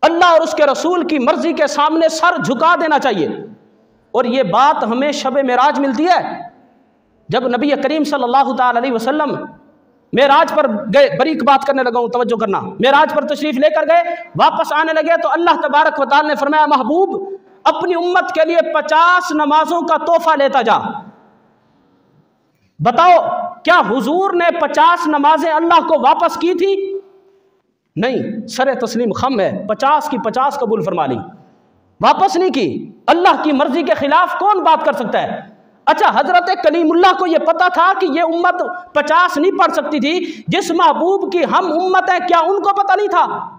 अल्लाह और उसके रसूल की मर्जी के सामने सर झुका देना चाहिए। और ये बात हमें शब मेराज मिलती है जब नबी करीम सल्लल्लाहु ताला अलैहि वसल्लम मेराज पर गए। बरीक बात करने लगा हूं, तवज्जो करना। मेराज पर तशरीफ लेकर गए, वापस आने लगे तो अल्लाह तबारक व तआला ने फरमाया, महबूब अपनी उम्मत के लिए 50 नमाजों का तोहफा लेता जा। बताओ क्या हुजूर ने 50 नमाजें अल्लाह को वापस की थी? नहीं, सरे तस्लीम खम है, 50 की 50 कबूल फरमा ली, वापस नहीं की। अल्लाह की मर्जी के खिलाफ कौन बात कर सकता है? अच्छा, हजरत कलीमुल्लाह को यह पता था कि यह उम्मत 50 नहीं पढ़ सकती थी। जिस महबूब की हम उम्मत है, क्या उनको पता नहीं था?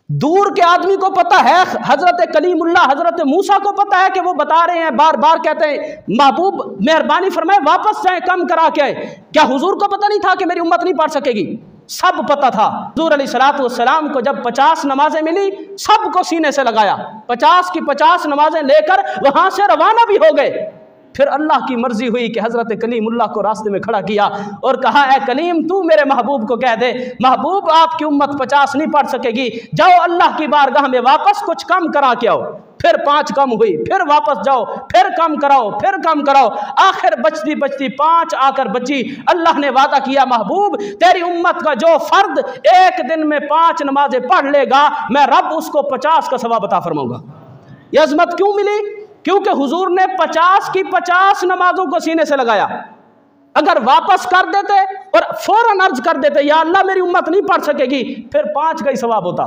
दूर के आदमी को पता है, हजरत कलीमुल्लाह हजरत मूसा को पता है कि वो बता रहे हैं, बार बार कहते हैं महबूब मेहरबानी फरमाए वापस जाए, कम करा के आए। क्या हुजूर को पता नहीं था कि मेरी उम्मत नहीं पढ़ सकेगी? सब पता था। हुजूर अलैहिस्सलातु वस्सलाम को जब 50 नमाजें मिली, सबको सीने से लगाया, 50 की 50 नमाजें लेकर वहां से रवाना भी हो गए। फिर अल्लाह की मर्जी हुई कि हजरत कलीमुल्लाह को रास्ते में खड़ा किया और कहा, ए कलीम तू मेरे महबूब को कह दे, महबूब आपकी उम्मत 50 नहीं पढ़ सकेगी, जाओ अल्लाह की बारगाह में वापस कुछ कम करा के आओ। फिर 5 कम हुई, फिर वापस जाओ, फिर कम कराओ, फिर कम कराओ, आखिर बचती बचती 5 आकर बची। अल्लाह ने वादा किया, महबूब तेरी उम्मत का जो फर्द एक दिन में 5 नमाजें पढ़ लेगा, मैं रब उसको 50 का सवाब अता फरमाऊंगा। यह अजमत क्यों मिली? क्योंकि हुजूर ने 50 की 50 नमाजों को सीने से लगाया। अगर वापस कर देते और फौरन अर्ज कर देते, या अल्लाह मेरी उम्मत नहीं पढ़ सकेगी, फिर 5 का ही सवाब होता।